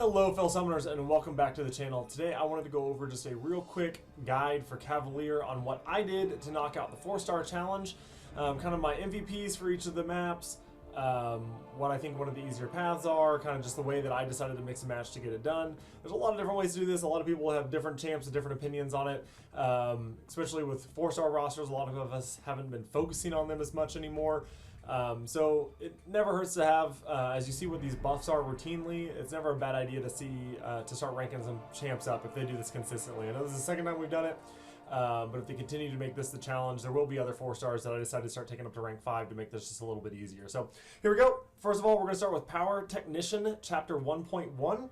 Hello fellow summoners and welcome back to the channel. Today I wanted to go over just a real quick guide for Cavalier on what I did to knock out the 4-star challenge, kind of my MVPs for each of the maps, what I think one of the easier paths are, kind of just the way that I decided to mix and match to get it done. There's a lot of different ways to do this. A lot of people have different champs and different opinions on it, especially with 4-star rosters. A lot of us haven't been focusing on them as much anymore. So it never hurts to have, as you see what these buffs are routinely, it's never a bad idea to see, to start ranking some champs up if they do this consistently. I know this is the second time we've done it, but if they continue to make this the challenge, there will be other 4-stars that I decided to start taking up to rank 5 to make this just a little bit easier. So here we go. First of all, we're going to start with Power Technician, Chapter 1.1.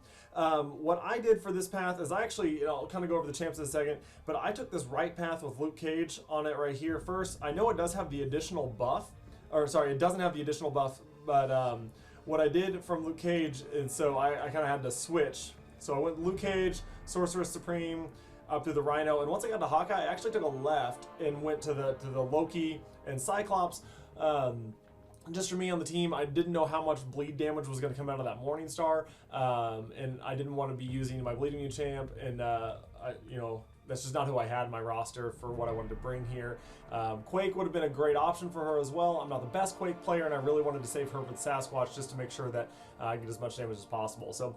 What I did for this path is I actually, I'll kind of go over the champs in a second, but I took this right path with Luke Cage on it right here first. I know it does have the additional buff, or sorry, it doesn't have the additional buff, but what I did from Luke Cage, and so I kind of had to switch. So I went Luke Cage, Sorceress Supreme, up to the Rhino, and once I got to Hawkeye, I actually took a left and went to the Loki and Cyclops. Just for me on the team, I didn't know how much bleed damage was going to come out of that Morning Star, and I didn't want to be using my Bleeding You champ, and that's just not who I had in my roster for what I wanted to bring here. Quake would have been a great option for her as well. I'm not the best Quake player, and I really wanted to save her with Sasquatch just to make sure that I get as much damage as possible. So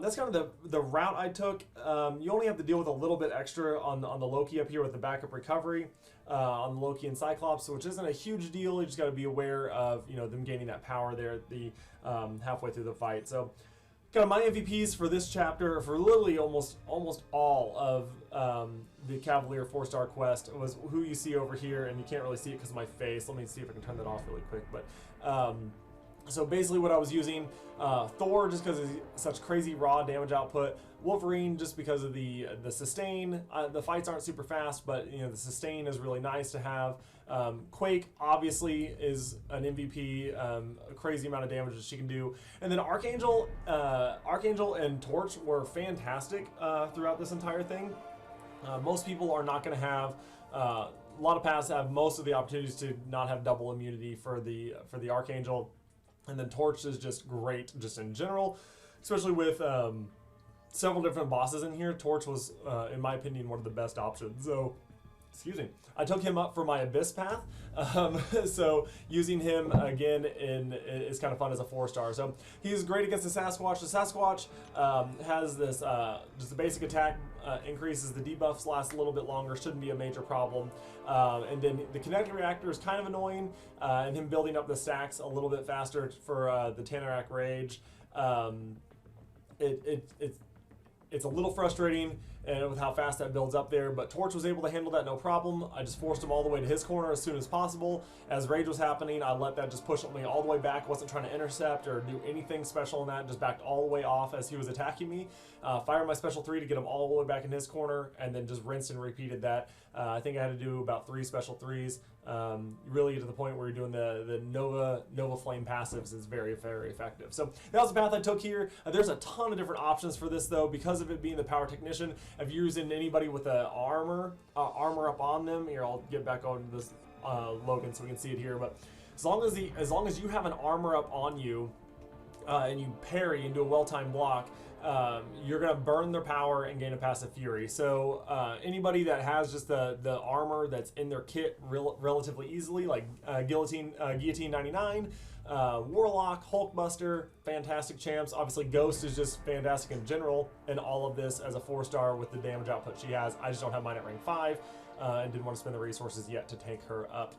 that's kind of the route I took. You only have to deal with a little bit extra on the Loki up here with the backup recovery on the Loki and Cyclops, which isn't a huge deal. You just got to be aware of them gaining that power there at the halfway through the fight. So kind of my MVPs for this chapter, for literally almost all of the Cavalier 4-star quest, was who you see over here, and you can't really see it because of my face. Let me see if I can turn that off really quick. But so basically what I was using, Thor just because of such crazy raw damage output, Wolverine just because of the sustain. The fights aren't super fast, but the sustain is really nice to have. Quake obviously is an MVP, a crazy amount of damage that she can do. And then Archangel and Torch were fantastic throughout this entire thing. Most people are not going to have, a lot of paths have most of the opportunities to not have double immunity for the Archangel. And then Torch is just great just in general, especially with several different bosses in here. Torch was, in my opinion, one of the best options. So, excuse me, I took him up for my Abyss path. So using him again is kind of fun as a 4-star. So he's great against the Sasquatch. The Sasquatch has this, just the basic attack increases, the debuffs last a little bit longer, shouldn't be a major problem. And then the kinetic reactor is kind of annoying, and him building up the stacks a little bit faster for the Tanorak Rage. It's a little frustrating with how fast that builds up there, but Torch was able to handle that no problem. I just forced him all the way to his corner as soon as possible. As Rage was happening, I let that just push me all the way back. Wasn't trying to intercept or do anything special in that, just backed all the way off as he was attacking me. Fired my special 3 to get him all the way back in his corner, and then just rinsed and repeated that. I think I had to do about 3 special 3s. Really to the point where you're doing the Nova Flame passives is very, very effective. So that was the path I took here. There's a ton of different options for this though, because of it being the Power Technician. If you're using anybody with a armor up on them, here I'll get back on this Logan so we can see it here. But as long as you have an armor up on you and you parry and do a well-timed block, you're going to burn their power and gain a passive fury. So anybody that has just the armor that's in their kit relatively easily, like Guillotine 99, Warlock, Hulkbuster, fantastic champs. Obviously Ghost is just fantastic in general, and all of this as a 4-star with the damage output she has. I just don't have mine at rank 5 and didn't want to spend the resources yet to take her up.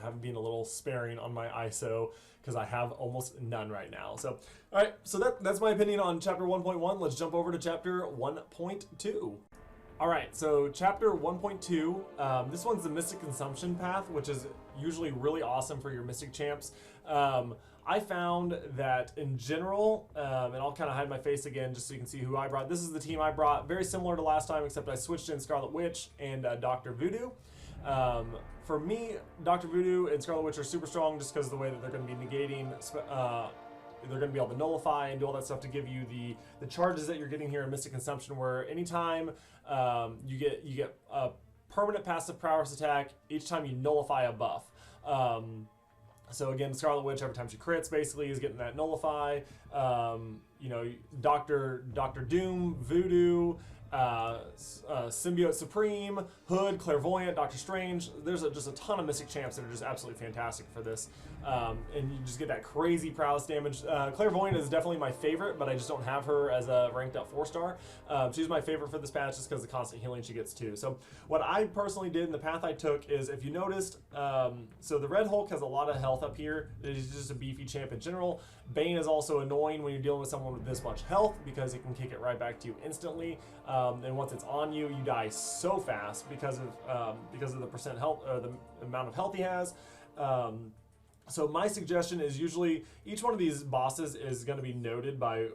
Having been a little sparing on my ISO because I have almost none right now. So, all right, so that's my opinion on chapter 1.1. Let's jump over to chapter 1.2. All right, so chapter 1.2, this one's the Mystic Consumption path, which is usually really awesome for your Mystic champs. I found that in general, and I'll kind of hide my face again just so you can see who I brought. This is the team I brought, very similar to last time, except I switched in Scarlet Witch and Dr. Voodoo. For me, Dr. Voodoo and Scarlet Witch are super strong just because of the way that they're going to be negating, they're going to be able to nullify and do all that stuff to give you the charges that you're getting here in Mystic Consumption, where anytime you get a permanent passive prowess attack each time you nullify a buff. So again, Scarlet Witch, every time she crits, basically is getting that nullify. you know, Doctor Doom, Voodoo, Symbiote Supreme, Hood, Clairvoyant, Doctor Strange. There's just a ton of Mystic champs that are just absolutely fantastic for this, and you just get that crazy prowess damage. Clairvoyant is definitely my favorite, but I just don't have her as a ranked up 4-star. She's my favorite for this patch just because of the constant healing she gets too. So what I personally did and the path I took is, if you noticed, so the Red Hulk has a lot of health up here. He's just a beefy champ in general. Bane is also annoying when you're dealing with someone with this much health because it can kick it right back to you instantly. And once it's on you, you die so fast because of the percent health, or the amount of health he has. So my suggestion is, usually each one of these bosses is going to be noted by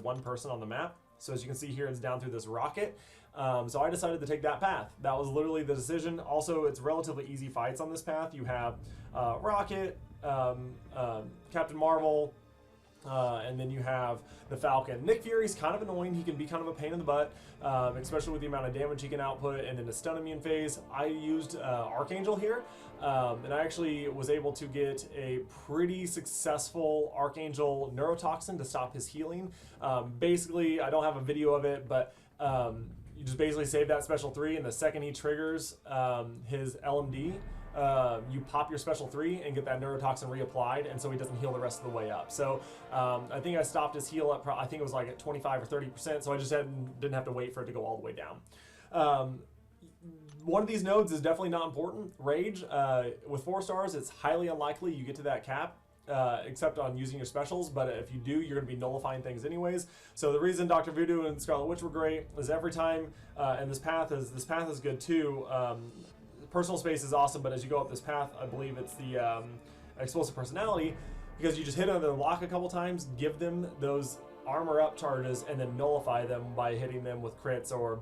one person on the map. So as you can see here, it's down through this rocket. So I decided to take that path. That was literally the decision. Also, it's relatively easy fights on this path. You have Rocket, Captain Marvel, and then you have the Falcon. Nick Fury's kind of annoying. He can be kind of a pain in the butt, especially with the amount of damage he can output. And in the stun immune phase, I used Archangel here, and I actually was able to get a pretty successful Archangel neurotoxin to stop his healing. Basically, I don't have a video of it, but you just basically save that special 3, and the second he triggers his LMD, you pop your special 3 and get that neurotoxin reapplied, and so he doesn't heal the rest of the way up. So I think I stopped his heal up, I think it was like at 25 or 30%, so I just didn't have to wait for it to go all the way down. One of these nodes is definitely not important. Rage, with 4 stars, it's highly unlikely you get to that cap, except on using your specials, but if you do, you're going to be nullifying things anyways. So the reason Dr. Voodoo and Scarlet Witch were great is every time, and this path is good too. Personal space is awesome, but as you go up this path, I believe it's the explosive personality, because you just hit another lock a couple times, give them those armor up charges, and then nullify them by hitting them with crits or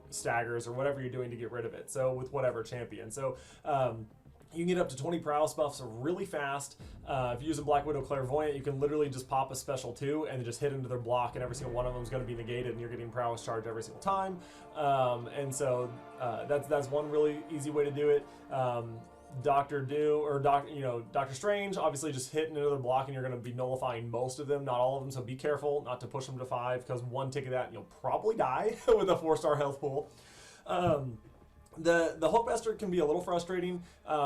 staggers or whatever you're doing to get rid of it. So with whatever champion. So you can get up to 20 prowess buffs really fast. If you're using Black Widow Clairvoyant, you can literally just pop a special 2 and just hit into their block, and every single one of them is going to be negated, and you're getting prowess charge every single time. And so that's one really easy way to do it. Doctor Strange, obviously just hitting another block, and you're going to be nullifying most of them, not all of them. So be careful not to push them to 5, because one tick of that and you'll probably die with a 4-star health pool. The Hulkbuster can be a little frustrating.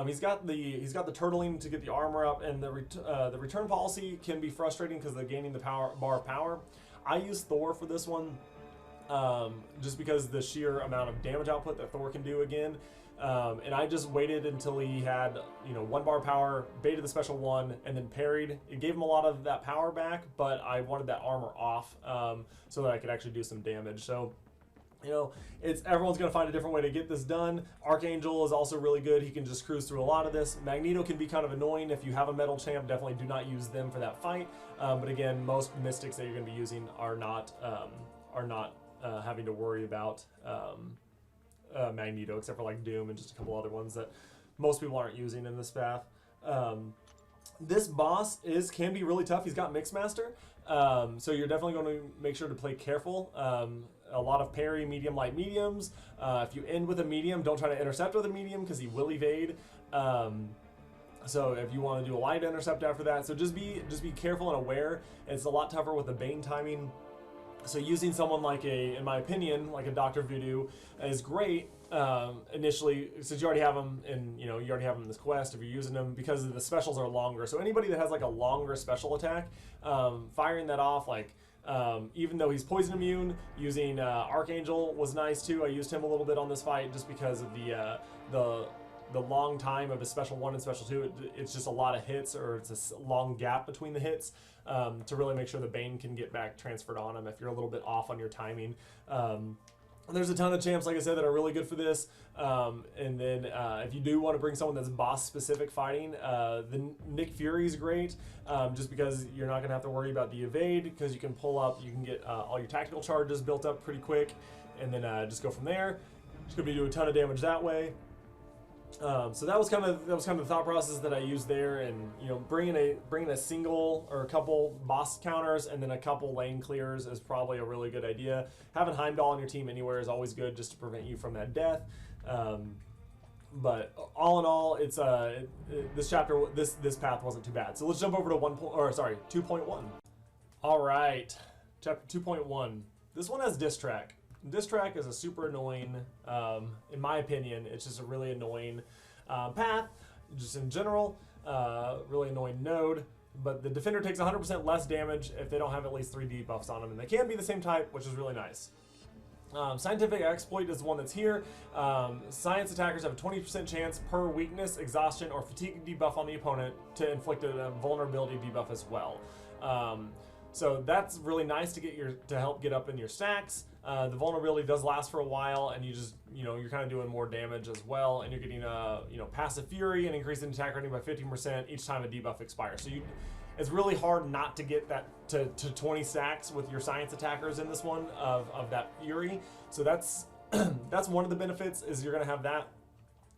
He's got the turtling to get the armor up, and the return policy can be frustrating because they're gaining the bar of power. I use Thor for this one, just because the sheer amount of damage output that Thor can do again. And I just waited until he had 1 bar power, baited the special 1, and then parried. It gave him a lot of that power back, but I wanted that armor off, so that I could actually do some damage. So everyone's going to find a different way to get this done. Archangel is also really good. He can just cruise through a lot of this. Magneto can be kind of annoying. If you have a metal champ, definitely do not use them for that fight. But again, most mystics that you're going to be using are not having to worry about Magneto, except for like Doom and just a couple other ones that most people aren't using in this path. This boss can be really tough. He's got Mixmaster, so you're definitely going to make sure to play careful. A lot of parry, medium, light, mediums. If you end with a medium, don't try to intercept with a medium because he will evade. So if you want to do a light intercept after that, so just be careful and aware. It's a lot tougher with the Bane timing. So using someone like in my opinion, like a Dr. Voodoo is great initially, since you already have them in, you already have them in this quest if you're using them, because the specials are longer. So anybody that has like a longer special attack, firing that off, like even though he's poison immune, using Archangel was nice too. I used him a little bit on this fight just because of the long time of a special 1 and special 2. It's just a lot of hits, or it's a long gap between the hits, to really make sure the Bane can get back transferred on him if you're a little bit off on your timing. There's a ton of champs, like I said, that are really good for this. And then if you do want to bring someone that's boss-specific fighting, the Nick Fury's great, just because you're not going to have to worry about the evade, because you can get all your tactical charges built up pretty quick, and then just go from there. Just going to be doing a ton of damage that way. So that was kind of the thought process that I used there, and bringing a single or a couple boss counters and then a couple lane clears is probably a really good idea. Having Heimdall on your team anywhere is always good, just to prevent you from that death. But all in all, it's this path wasn't too bad. So let's jump over to 2.1. All right, chapter 2.1. This one has diss track. Diss track is a super annoying, in my opinion, it's just a really annoying path, just in general, really annoying node. But the defender takes 100% less damage if they don't have at least 3 debuffs on them, and they can be the same type, which is really nice. Scientific Exploit is the one that's here. Science attackers have a 20% chance per weakness, exhaustion, or fatigue debuff on the opponent to inflict a vulnerability debuff as well. So that's really nice to help get up in your stacks. The vulnerability does last for a while, and you're kind of doing more damage as well, and you're getting passive fury and increasing attack rating by 15% each time a debuff expires. So it's really hard not to get that to 20 stacks with your science attackers in this one of that fury. So that's that's one of the benefits, is you're gonna have that.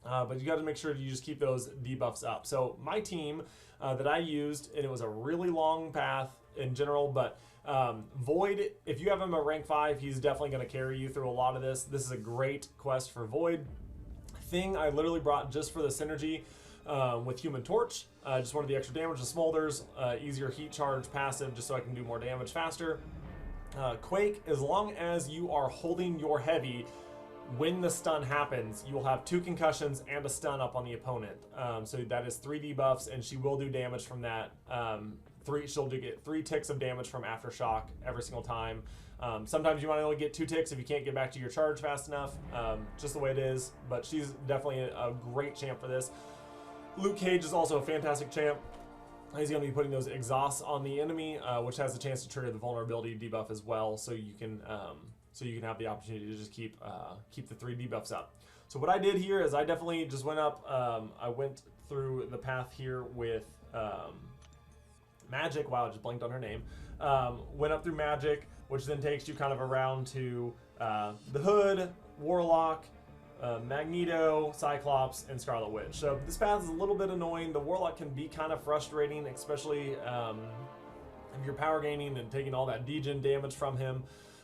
But you got to make sure you just keep those debuffs up. So my team that I used, and it was a really long path in general, but Void, if you have him at rank 5, he's definitely going to carry you through a lot of this. This is a great quest for Void. Thing I literally brought just for the synergy with Human Torch. Just wanted the extra damage, the smolders, easier heat charge passive, just so I can do more damage faster. Quake, as long as you are holding your heavy, when the stun happens, you will have 2 concussions and a stun up on the opponent. So that is 3 debuffs, and she will do damage from that. She'll get 3 ticks of damage from Aftershock every single time. Sometimes you might only get 2 ticks if you can't get back to your charge fast enough, just the way it is. But she's definitely a great champ for this. Luke Cage is also a fantastic champ. He's going to be putting those exhausts on the enemy, which has a chance to trigger the vulnerability debuff as well, so you can have the opportunity to just keep the 3 debuffs up. So what I did here is I definitely just went up. I went through the path here with Magic. Wow, I just blanked on her name. Went up through Magic, which then takes you kind of around to the Hood, Warlock, Magneto, Cyclops, and Scarlet Witch. So this path is a little bit annoying. The Warlock can be kind of frustrating, especially if you're power gaining and taking all that degen damage from him.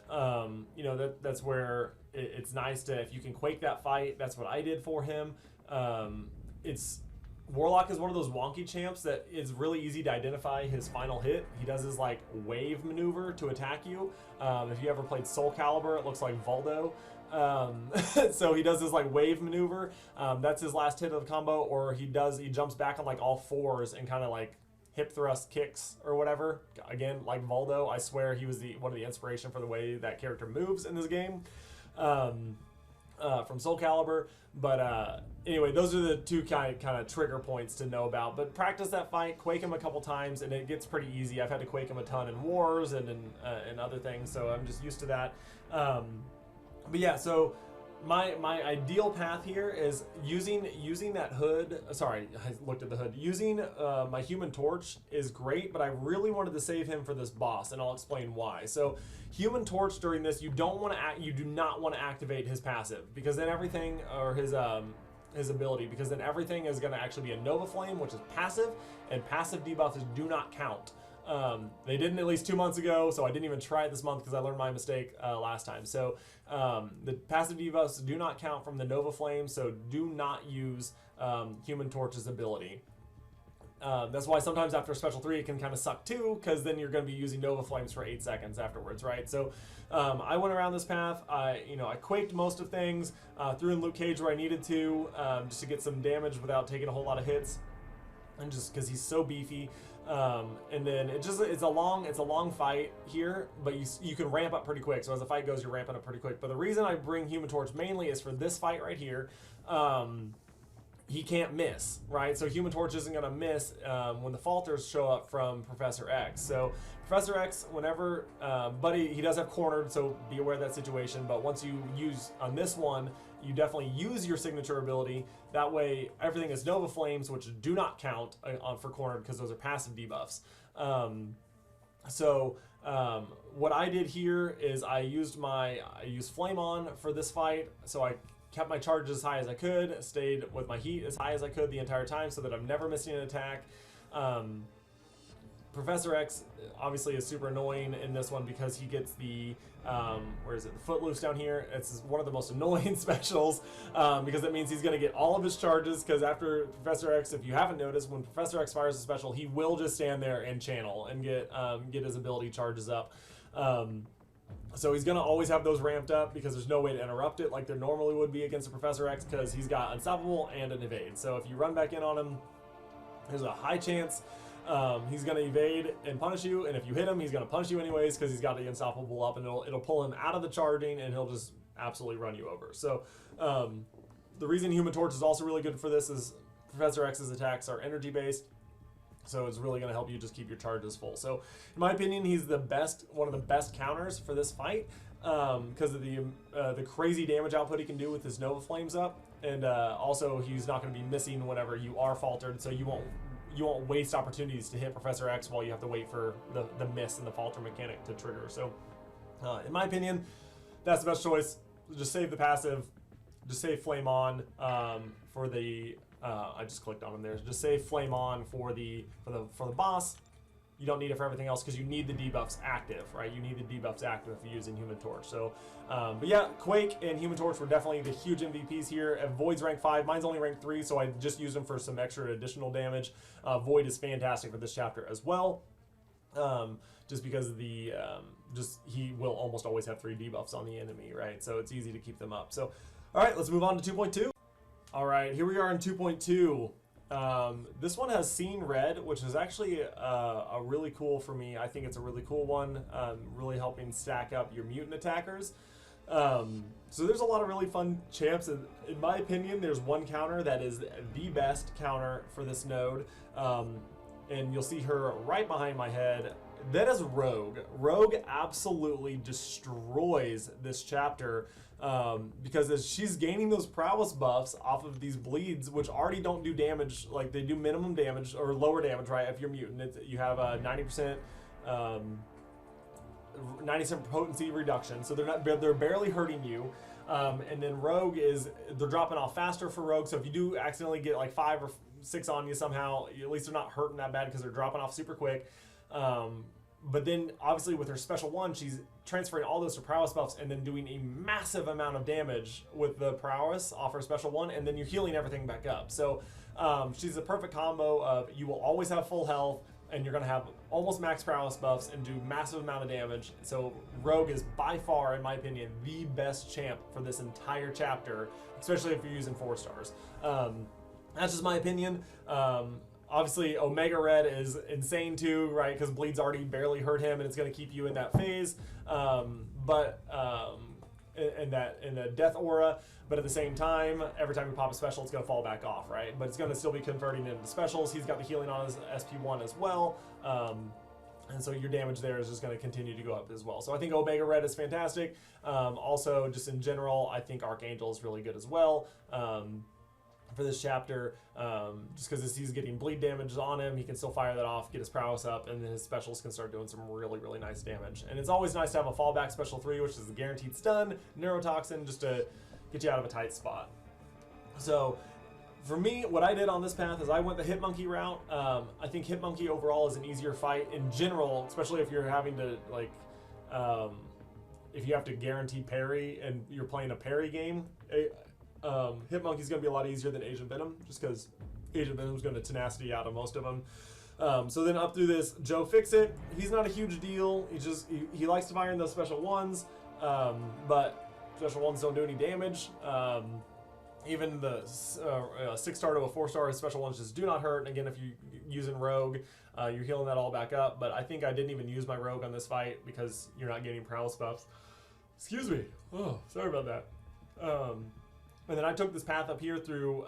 That's where it's nice to, if you can Quake that fight. That's what I did for him. Warlock is one of those wonky champs that is really easy to identify his final hit. He does his like wave maneuver to attack you. If you ever played Soul Calibur, it looks like Voldo. So he does his like wave maneuver. That's his last hit of the combo, or he jumps back on like all 4s and kind of like hip thrust kicks or whatever. Again, like Voldo, I swear he was one of the inspiration for the way that character moves in this game. From Soul Calibur. But anyway, those are the 2 kind of trigger points to know about. But practice that fight, Quake him a couple times, and it gets pretty easy. I've had to Quake him a ton in wars and in other things, so I'm just used to that. But yeah, so my ideal path here is using that Hood. Sorry, I looked at the Hood. Using my Human Torch is great, but I really wanted to save him for this boss, and I'll explain why. So Human Torch during this, you do not want to activate his passive, because then everything, or his ability, because then everything is going to actually be a Nova Flame, which is passive, and passive debuffs do not count. They didn't at least 2 months ago, so I didn't even try it this month because I learned my mistake last time. So the passive debuffs do not count from the Nova Flame, so do not use Human Torch's ability. That's why sometimes after Special 3 it can kind of suck too, because then you're going to be using Nova Flames for 8 seconds afterwards, right? So I went around this path. I quaked most of things, threw in Luke Cage where I needed to, just to get some damage without taking a whole lot of hits, and just because he's so beefy. And then it's a long fight here, but you can ramp up pretty quick. So as the fight goes, you're ramping up pretty quick. But the reason I bring Human Torch mainly is for this fight right here. He can't miss, right? So Human Torch isn't going to miss when the falters show up from Professor X. So Professor X, whenever, he does have cornered, so be aware of that situation. But once you use on this one, you definitely use your signature ability. That way, everything is Nova Flames, which do not count for cornered because those are passive debuffs. What I did here is I used Flame On for this fight, so I kept my charge as high as I could, stayed with my heat as high as I could the entire time so that I'm never missing an attack. Professor X obviously is super annoying in this one because he gets the where is it? The Footloose down here. It's one of the most annoying specials because that means he's going to get all of his charges. Because after Professor X, if you haven't noticed, when Professor X fires a special, he will just stand there and channel and get his ability charges up. So he's going to always have those ramped up because there's no way to interrupt it like there normally would be against a Professor X because he's got Unstoppable and an Evade. So if you run back in on him, there's a high chance he's going to evade and punish you, and if you hit him, he's going to punish you anyways because he's got the Unstoppable up, and it'll pull him out of the charging, and he'll just absolutely run you over. So the reason Human Torch is also really good for this is Professor X's attacks are energy-based, so it's really going to help you just keep your charges full. So in my opinion, he's one of the best counters for this fight because of the crazy damage output he can do with his Nova Flames up, and also he's not going to be missing whenever you are faltered, so you won't waste opportunities to hit Professor X while you have to wait for the miss and the falter mechanic to trigger. So in my opinion, that's the best choice. Just save the passive, just save Flame On for the I just clicked on him there. Just save Flame On for the boss. You don't need it for everything else because you need the debuffs active, right? You need the debuffs active if you're using Human Torch. So, but yeah, Quake and Human Torch were definitely the huge MVPs here. Void's rank 5, mine's only rank 3, so I just used them for some extra additional damage. Void is fantastic for this chapter as well, just because of the he will almost always have 3 debuffs on the enemy, right? So it's easy to keep them up. So, all right, let's move on to 2.2. All right, here we are in 2.2. This one has Seen Red, which is actually a really cool for me. I think it's a really cool one, really helping stack up your mutant attackers. So there's a lot of really fun champs. In my opinion, there's one counter that is the best counter for this node, and you'll see her right behind my head. That is Rogue. Rogue absolutely destroys this chapter. Because as she's gaining those prowess buffs off of these bleeds, which already don't do damage, like they do minimum damage or lower damage, right? If you're mutant, you have a 90% potency reduction, so they're barely hurting you. And then Rogue they're dropping off faster for Rogue. So if you do accidentally get like 5 or 6 on you somehow, at least they're not hurting that bad because they're dropping off super quick. But then, obviously, with her special one, she's transferring all those to prowess buffs and then doing a massive amount of damage with the prowess off her special one, and then you're healing everything back up. So she's a perfect combo of you will always have full health, and you're going to have almost max prowess buffs and do massive amount of damage. So Rogue is by far, in my opinion, the best champ for this entire chapter, especially if you're using 4 stars. That's just my opinion. Obviously, Omega Red is insane too, right? Because Bleed's already barely hurt him, and it's going to keep you in that phase, in the Death Aura. But at the same time, every time you pop a special, it's going to fall back off, right? But it's going to still be converting into specials. He's got the healing on his SP1 as well, and so your damage there is just going to continue to go up as well. So I think Omega Red is fantastic. Also, just in general, I think Archangel is really good as well. For this chapter, just because he's getting bleed damage on him, he can still fire that off, get his prowess up, and then his specials can start doing some really, really nice damage. And it's always nice to have a fallback special 3, which is the guaranteed stun, neurotoxin, just to get you out of a tight spot. So for me, what I did on this path is I went the Hitmonkey route. I think Hitmonkey overall is an easier fight in general, especially if you're having to, like, if you have to guarantee parry and you're playing a parry game. Hitmonkey's going to be a lot easier than Agent Venom, just because Agent Venom's going to tenacity out of most of them. So then up through this, Joe Fixit. He's not a huge deal. He likes to fire in those special ones, but special ones don't do any damage. Even the 6-star to a 4-star special ones just do not hurt. And again, if you're using Rogue, you're healing that all back up. But I think I didn't even use my Rogue on this fight because you're not getting prowess buffs. Excuse me. Oh, sorry about that. And then I took this path up here through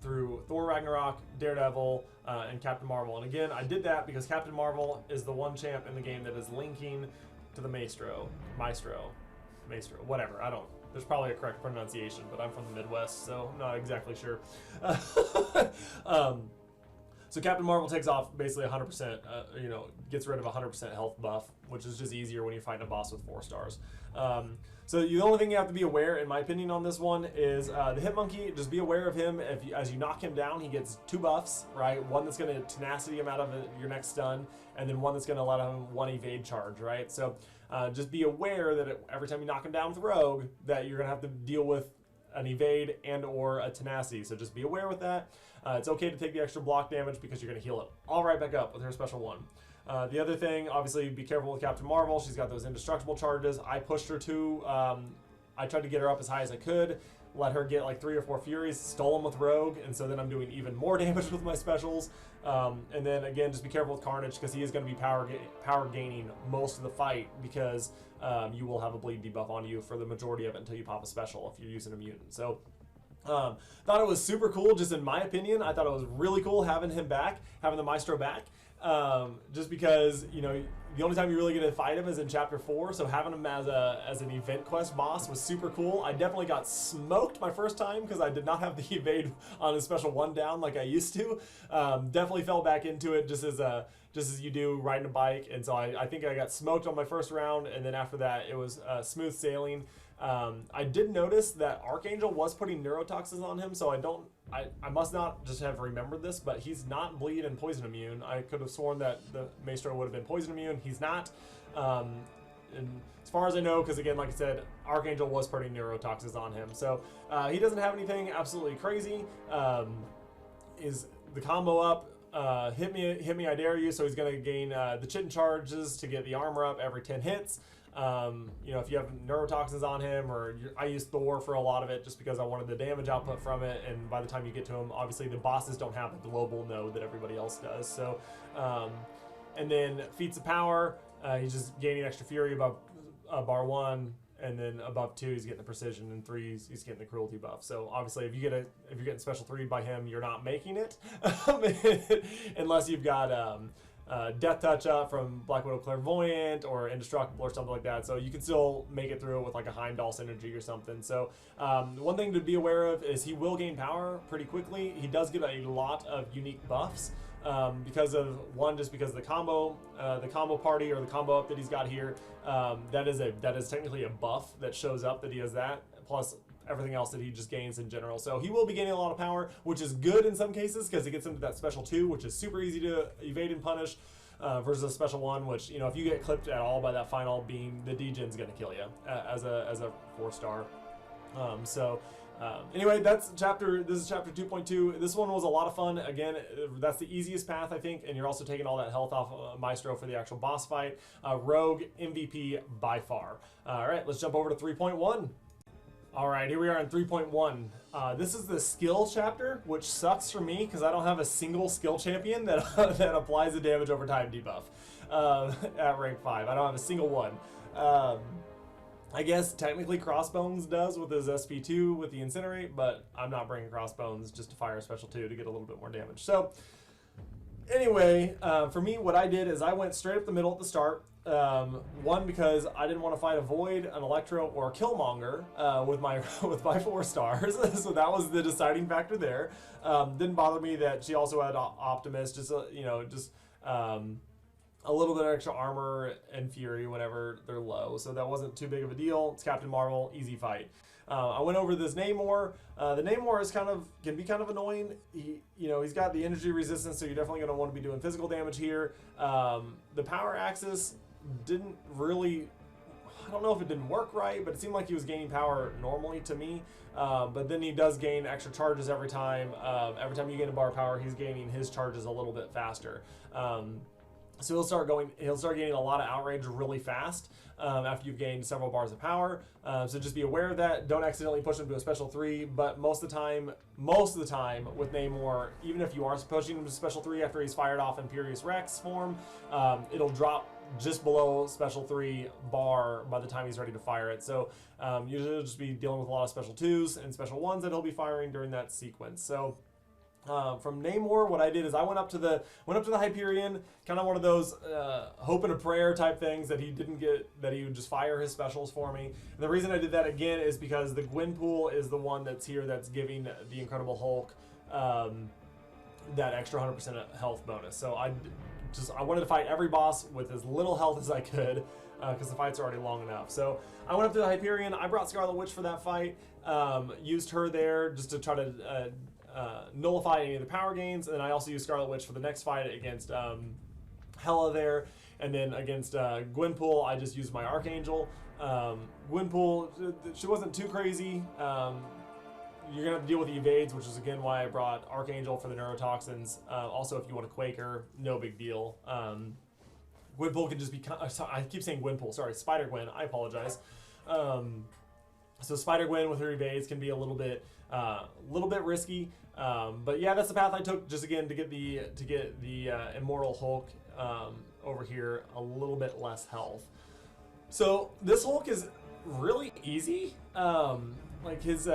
Thor Ragnarok, Daredevil, and Captain Marvel. And again, I did that because Captain Marvel is the one champ in the game that is linking to the Maestro, whatever. There's probably a correct pronunciation, but I'm from the Midwest, so I'm not exactly sure. So Captain Marvel takes off basically 100%, you know, gets rid of 100% health buff, which is just easier when you're fighting a boss with 4 stars. So the only thing you have to be aware, in my opinion, on this one is the Hit Monkey. Just be aware of him. As you knock him down, he gets 2 buffs, right? One that's going to tenacity him out of your next stun, and then one that's going to let him 1 evade charge, right? So just be aware that every time you knock him down with Rogue, that you're going to have to deal with an evade and or a tenacity. So just be aware with that. It's okay to take the extra block damage because you're going to heal it all right back up with her special 1. The other thing, obviously, be careful with Captain Marvel. She's got those indestructible charges. I pushed her to, I tried to get her up as high as I could, let her get like 3 or 4 Furies, stole them with Rogue, and so then I'm doing even more damage with my specials. And then again, just be careful with Carnage because he is going to be power gaining most of the fight because you will have a bleed debuff on you for the majority of it until you pop a special if you're using a mutant. So thought it was super cool, just in my opinion. I thought it was really cool having him back, having the Maestro back. Just because, you know, the only time you really get to fight him is in Chapter 4, so having him as an event quest boss was super cool. I definitely got smoked my first time because I did not have the evade on his special 1 down like I used to. Definitely fell back into it just as you do riding a bike, and so I think I got smoked on my first round, and then after that it was smooth sailing. I did notice that Archangel was putting neurotoxins on him, so I must not just have remembered this, but he's not bleed and poison immune. I could have sworn that the Maestro would have been poison immune. He's not. And as far as I know, because again, like I said, Archangel was putting neurotoxins on him, so he doesn't have anything absolutely crazy. Is the combo up? Hit me, I dare you. So he's gonna gain the Chitin charges to get the armor up every 10 hits. You know, if you have neurotoxins on him, or I use Thor for a lot of it just because I wanted the damage output from it, and by the time you get to him, obviously the bosses don't have the global node that everybody else does. So, and then feats of power, he's just gaining extra fury above bar 1, and then above 2 he's getting the precision, and 3 he's getting the cruelty buff. So obviously if you're getting special 3 by him, you're not making it unless you've got Death Touch up from Black Widow Clairvoyant or Indestructible or something like that, so you can still make it through with like a Heimdall synergy or something. So one thing to be aware of is he will gain power pretty quickly. He does get a lot of unique buffs because of just because the combo party or the combo up that he's got here, that is technically a buff that shows up that he has that, plus everything else that he just gains in general. So he will be gaining a lot of power, which is good in some cases because it gets him to that special 2, which is super easy to evade and punish, versus a special 1, which, you know, if you get clipped at all by that final beam, the degen's gonna kill you as a 4-star. Anyway, this is chapter 2.2. This one was a lot of fun. Again, that's the easiest path, I think, and you're also taking all that health off Maestro for the actual boss fight. Rogue MVP by far. All right, let's jump over to 3.1. All right, here we are in 3.1. This is the skill chapter, which sucks for me because I don't have a single skill champion that that applies the damage over time debuff at rank 5. I don't have a single one. I guess technically Crossbones does with his SP2 with the Incinerate, but I'm not bringing Crossbones just to fire a special 2 to get a little bit more damage. So anyway, for me, what I did is I went straight up the middle at the start. One, because I didn't want to fight a Void, an Electro, or a Killmonger with my 4 stars, so that was the deciding factor there. Didn't bother me that she also had Optimus, just a little bit of extra armor and fury whenever they're low, so that wasn't too big of a deal. It's Captain Marvel, easy fight. I went over this Namor. The Namor can be kind of annoying. He's got the energy resistance, so you're definitely going to want to be doing physical damage here. The power axis didn't really, I don't know if it didn't work right, but it seemed like he was gaining power normally to me. But then he does gain extra charges every time. Every time you gain a bar of power, he's gaining his charges a little bit faster. So he'll start gaining a lot of outrage really fast after you've gained several bars of power. So just be aware of that. Don't accidentally push him to a special 3, but most of the time with Namor, even if you are pushing him to special 3 after he's fired off Imperious Rex form, it'll drop just below special 3 bar by the time he's ready to fire it. So usually he'll just be dealing with a lot of special 2s and special 1s that he'll be firing during that sequence. So from Namor, what I did is I went up to the Hyperion, kind of one of those hope and a prayer type things that he didn't get, that he would just fire his specials for me. And the reason I did that again is because the Gwenpool is the one that's here that's giving the Incredible Hulk that extra 100% health bonus. So I wanted to fight every boss with as little health as I could, because the fights are already long enough. So I went up to the Hyperion. I brought Scarlet Witch for that fight. Used her there just to try to nullify any of the power gains, and then I also used Scarlet Witch for the next fight against Hela there, and then against Gwenpool, I just used my Archangel. Gwenpool, she wasn't too crazy. You're gonna have to deal with the evades, which is again why I brought Archangel for the neurotoxins. Also, if you want to quake her, no big deal. Gwenpool can just be. I keep saying Gwenpool. Sorry, Spider Gwen. I apologize. So Spider Gwen with her evades can be a little bit risky. But yeah, that's the path I took. Just again to get the Immortal Hulk over here a little bit less health. So this Hulk is really easy. Like his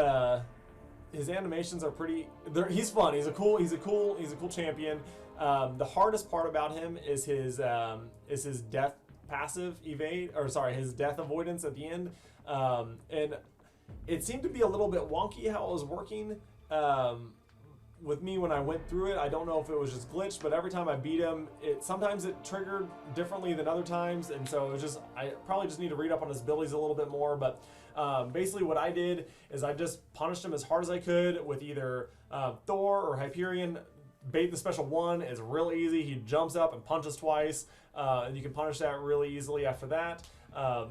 animations are pretty. He's fun. He's a cool champion. The hardest part about him is his death passive evade, or sorry, his death avoidance at the end. And it seemed to be a little bit wonky how it was working with me when I went through it. I don't know if it was just glitched, but every time I beat him, sometimes it triggered differently than other times, and so it was just, I probably just need to read up on his abilities a little bit more. But basically what I did is I just punished him as hard as I could with either Thor or Hyperion. Bait the special 1 is real easy. He jumps up and punches twice, and you can punish that really easily after that.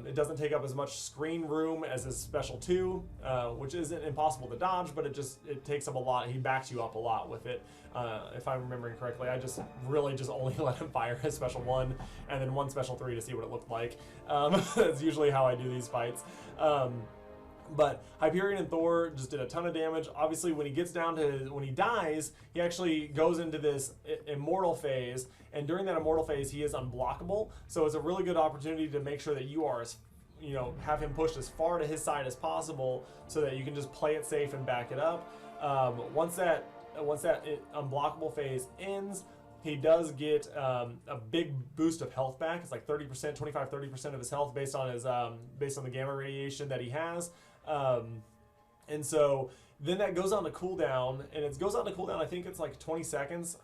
It doesn't take up as much screen room as his special 2, which isn't impossible to dodge, but it takes up a lot. He backs you up a lot with it. If I'm remembering correctly, I just really only let him fire his special 1 and then 1 special 3 to see what it looked like. That's usually how I do these fights. But Hyperion and Thor just did a ton of damage. Obviously, when he dies, he actually goes into this immortal phase, and during that immortal phase, he is unblockable. So it's a really good opportunity to make sure that you are, have him pushed as far to his side as possible, so that you can just play it safe and back it up. Once that unblockable phase ends, he does get a big boost of health back. It's like 30%, 25-30% of his health based on the gamma radiation that he has. And so then that goes on to cooldown, and it goes on to cooldown, I think it's like 20 seconds,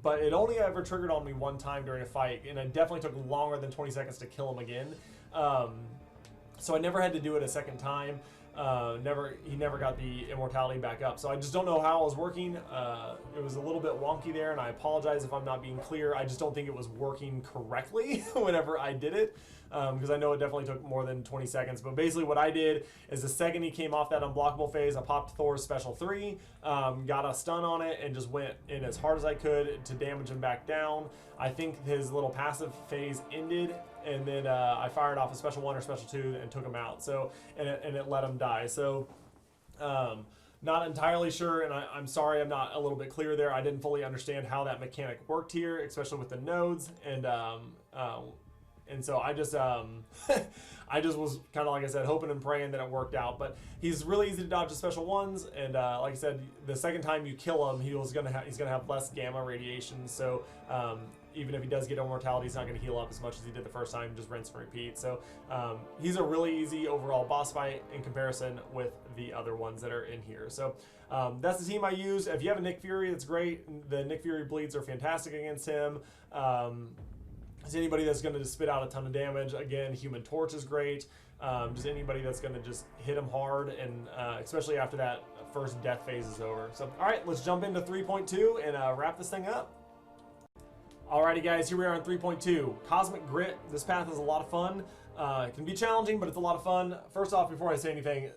but it only ever triggered on me one time during a fight, and it definitely took longer than 20 seconds to kill him again. So I never had to do it a second time. He never got the immortality back up. So I just don't know how it was working. It was a little bit wonky there, and I apologize if I'm not being clear. I just don't think it was working correctly whenever I did it, because I know it definitely took more than 20 seconds. But basically what I did is the second he came off that unblockable phase, I popped Thor's special 3, got a stun on it, and just went in as hard as I could to damage him back down. I think his little passive phase ended, and then I fired off a special 1 or special 2 and took him out. So and it let him die. So not entirely sure, and I'm sorry I'm not a little bit clear there. I didn't fully understand how that mechanic worked here, especially with the nodes, and so I just I just was kind of, like I said, hoping and praying that it worked out. But he's really easy to dodge the special 1s, and like I said, the second time you kill him, he's gonna have less gamma radiation. So even if he does get immortality, he's not going to heal up as much as he did the first time. Just rinse and repeat. So he's a really easy overall boss fight in comparison with the other ones that are in here. So that's the team I use. If you have a Nick Fury, that's great. The Nick Fury bleeds are fantastic against him. Is anybody that's going to just spit out a ton of damage. Again, Human Torch is great. Just anybody that's going to just hit him hard, and especially after that first death phase is over. So all right, let's jump into 3.2 and wrap this thing up. Alrighty guys, here we are on 3.2. Cosmic Grit. This path is a lot of fun. It can be challenging, but it's a lot of fun. First off, before I say anything,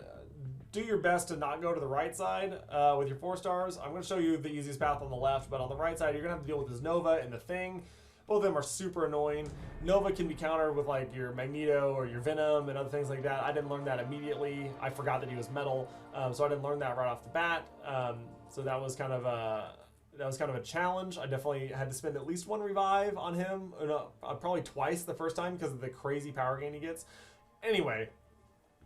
do your best to not go to the right side with your 4 stars. I'm going to show you the easiest path on the left, but on the right side, you're going to have to deal with this Nova and the Thing. Both of them are super annoying. Nova can be countered with like your Magneto or your Venom and other things like that. I didn't learn that immediately. I forgot that he was metal, so I didn't learn that right off the bat. So that was kind of a challenge. I definitely had to spend at least 1 revive on him, probably twice the first time because of the crazy power gain he gets. Anyway,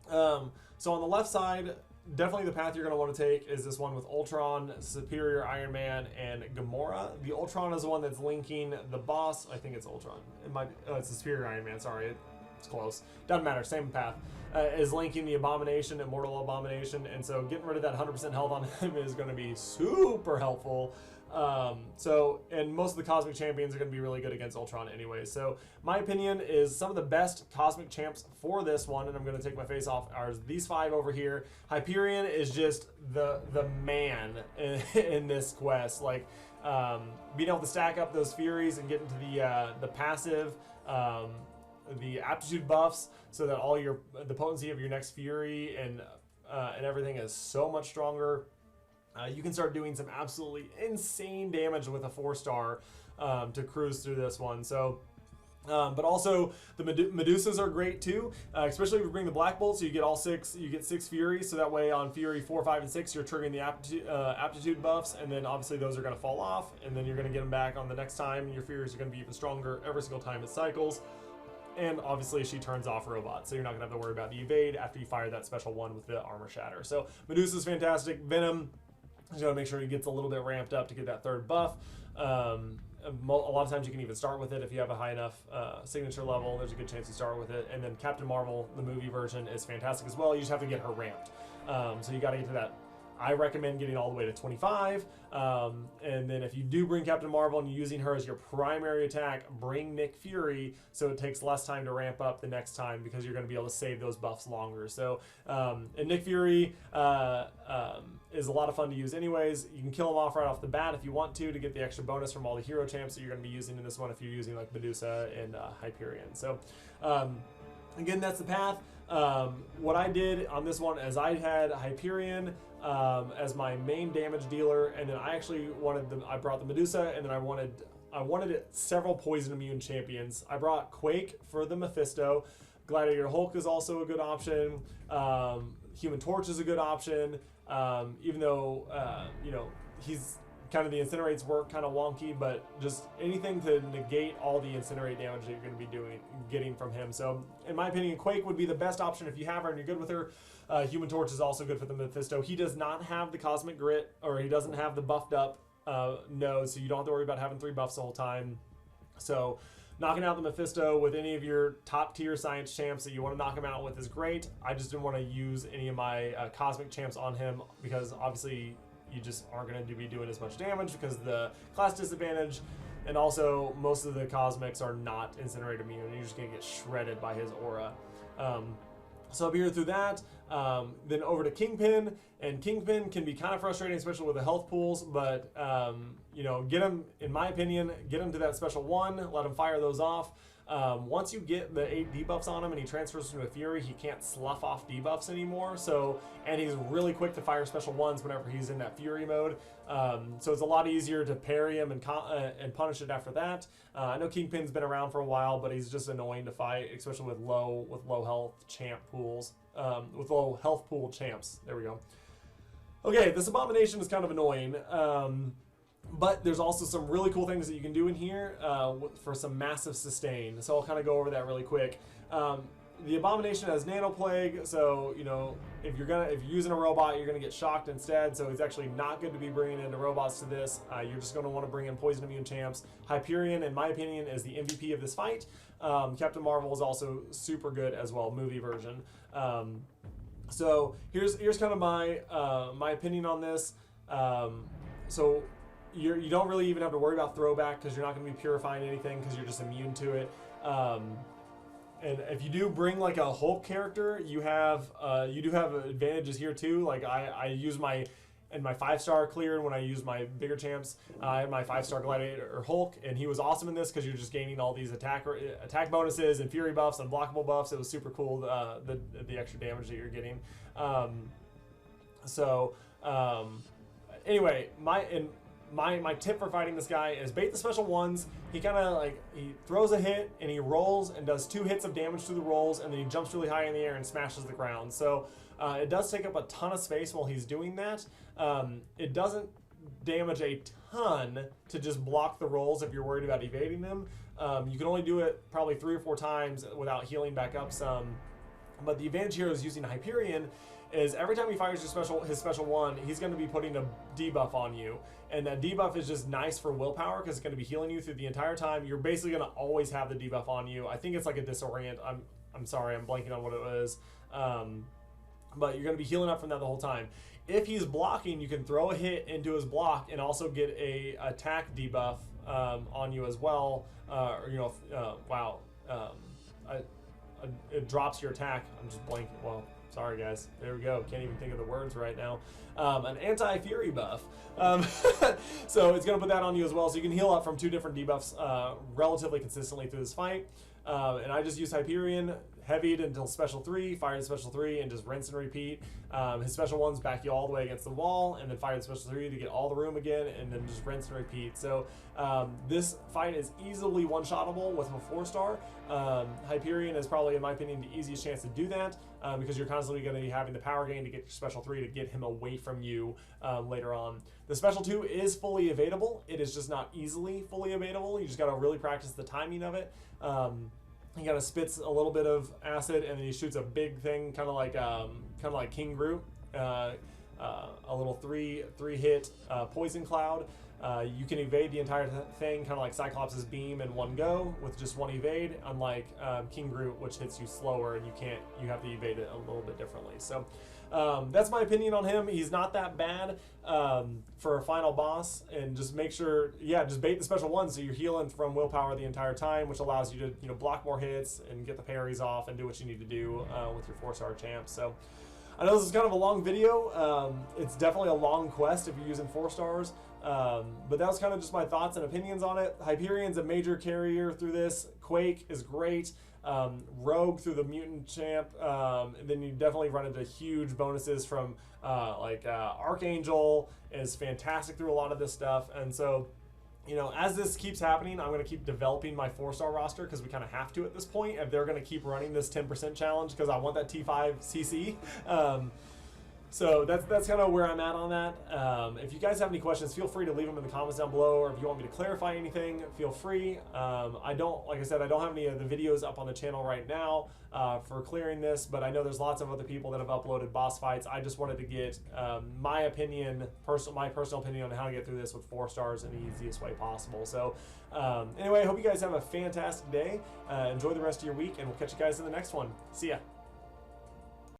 so on the left side, definitely the path you're going to want to take is this one with Ultron, Superior Iron Man, and Gamora. The Ultron is the one that's linking the boss. I think it's Ultron. It might be, oh, it's the Superior Iron Man, sorry. It's close. Doesn't matter, same path. Is linking the Abomination, Immortal Abomination, and so getting rid of that 100% health on him is going to be super helpful. And most of the Cosmic Champions are going to be really good against Ultron anyway. So my opinion is some of the best Cosmic Champs for this one, and I'm going to take my face off, are these 5 over here. Hyperion is just the man in this quest. Like, being able to stack up those Furies and get into the passive, the aptitude buffs, so that all the potency of your next Fury and everything is so much stronger. You can start doing some absolutely insane damage with a 4-star to cruise through this one. So, but also the Medusas are great too, especially if you bring the Black Bolt. So you get all 6. You get 6 Furies. So that way on Fury 4, 5, and 6, you're triggering the aptitude buffs, and then obviously those are going to fall off, and then you're going to get them back on the next time. And your Furies are going to be even stronger every single time it cycles. And obviously she turns off robots, so you're not going to have to worry about the evade after you fire that special one with the armor shatter. So Medusa's fantastic. Venom, you got to make sure he gets a little bit ramped up to get that 3rd buff. A lot of times you can even start with it if you have a high enough signature level. There's a good chance you start with it. And then Captain Marvel, the movie version, is fantastic as well. You just have to get her ramped. So you got to get to that. I recommend getting all the way to 25. And then if you do bring Captain Marvel and you're using her as your primary attack, bring Nick Fury so it takes less time to ramp up the next time, because you're going to be able to save those buffs longer. So, and Nick Fury is a lot of fun to use anyways. You can kill him off right off the bat if you want to get the extra bonus from all the hero champs that you're going to be using in this one if you're using like Medusa and Hyperion. So, again, that's the path. What I did on this one is I had Hyperion as my main damage dealer, and then I actually I brought the Medusa, and then I wanted several poison immune champions. I brought Quake for the Mephisto. Gladiator Hulk is also a good option. Human Torch is a good option, even though he's kind of the incinerates work kind of wonky, but just anything to negate all the incinerate damage that you're going to be getting from him. So in my opinion, Quake would be the best option if you have her and you're good with her. Human Torch is also good for the Mephisto. He does not have the Cosmic Grit, or he doesn't have the buffed up nose, so you don't have to worry about having 3 buffs the whole time. So knocking out the Mephisto with any of your top tier science champs that you want to knock him out with is great. I just didn't want to use any of my Cosmic champs on him, because obviously you just aren't going to be doing as much damage because of the class disadvantage, and also most of the Cosmics are not Incinerate immune, and you're just going to get shredded by his aura. So up here through that, then over to Kingpin, and Kingpin can be kind of frustrating, especially with the health pools, but get him, in my opinion, get him to that special 1, let him fire those off. Once you get the 8 debuffs on him and he transfers into a Fury, he can't slough off debuffs anymore. So, and he's really quick to fire special 1s whenever he's in that Fury mode. So it's a lot easier to parry him and punish it after that. I know Kingpin's been around for a while, but he's just annoying to fight, especially with low health champ pools, with low health pool champs. There we go. Okay, this Abomination is kind of annoying. But there's also some really cool things that you can do in here for some massive sustain. So I'll kind of go over that really quick. The Abomination has Nano Plague, so if you're using a robot, you're gonna get shocked instead. So it's actually not good to be bringing in the robots to this. You're just gonna want to bring in poison immune champs. Hyperion, in my opinion, is the MVP of this fight. Captain Marvel is also super good as well, movie version. So here's kind of my opinion on this. So you don't really even have to worry about throwback, because you're not going to be purifying anything, because you're just immune to it. And if you do bring like a Hulk character, you do have advantages here too. Like I use my 5-star cleared when I use my bigger champs. I had my 5-star Gladiator Hulk, and he was awesome in this because you're just gaining all these attack bonuses and Fury buffs, unblockable buffs. It was super cool, the extra damage that you're getting. Anyway, my tip for fighting this guy is bait the special 1s. He kind of he throws a hit and he rolls and does 2 hits of damage through the rolls, and then he jumps really high in the air and smashes the ground. So it does take up a ton of space while he's doing that. It doesn't damage a ton to just block the rolls if you're worried about evading them. You can only do it probably 3 or 4 times without healing back up some. But the advantage here is using Hyperion is every time he fires his special 1, he's going to be putting a debuff on you. And that debuff is just nice for willpower, because it's going to be healing you through the entire time. You're basically going to always have the debuff on you. I think it's like a disorient. I'm sorry, I'm blanking on what it is. but you're going to be healing up from that the whole time. If he's blocking, you can throw a hit into his block and also get a attack debuff on you as well. Wow. It drops your attack. I'm just blanking. Well, sorry guys. There we go. Can't even think of the words right now. An anti-fury buff. So it's going to put that on you as well. So you can heal up from 2 different debuffs relatively consistently through this fight. And I just use Hyperion, heavied until special 3, fired special 3, and just rinse and repeat. His special ones back you all the way against the wall, and then fired special 3 to get all the room again, and then just rinse and repeat. So this fight is easily one-shottable with a 4-star. Hyperion is probably, in my opinion, the easiest chance to do that because you're constantly going to be having the power gain to get your special 3 to get him away from you later on. The special 2 is fully evadable. It is just not easily fully evadable. You just got to really practice the timing of it. He kind of spits a little bit of acid, and then he shoots a big thing, kind of like King Groot, a little three hit poison cloud. You can evade the entire thing, kind of like Cyclops' beam in one go with just one evade, unlike King Groot, which hits you slower and you have to evade it a little bit differently. So that's my opinion on him. He's not that bad for a final boss, and just make sure, just bait the special one so you're healing from willpower the entire time, which allows you to block more hits and get the parries off and do what you need to do with your 4-star champ. So I know this is kind of a long video. It's definitely a long quest if you're using 4 stars. But that was kind of just my thoughts and opinions on it. Hyperion's a major carrier through this. Quake is great. Rogue through the mutant champ. And then you definitely run into huge bonuses from Archangel is fantastic through a lot of this stuff. And so, as this keeps happening, I'm going to keep developing my 4-star roster because we kind of have to at this point if they're going to keep running this 10% challenge because I want that T5 CC. So that's kind of where I'm at on that. If you guys have any questions, feel free to leave them in the comments down below, or if you want me to clarify anything, feel free. Like I said, I don't have any of the videos up on the channel right now for clearing this, but I know there's lots of other people that have uploaded boss fights. I just wanted to get my personal opinion on how to get through this with 4 stars in the easiest way possible. So anyway, I hope you guys have a fantastic day. Enjoy the rest of your week, and we'll catch you guys in the next one. See ya.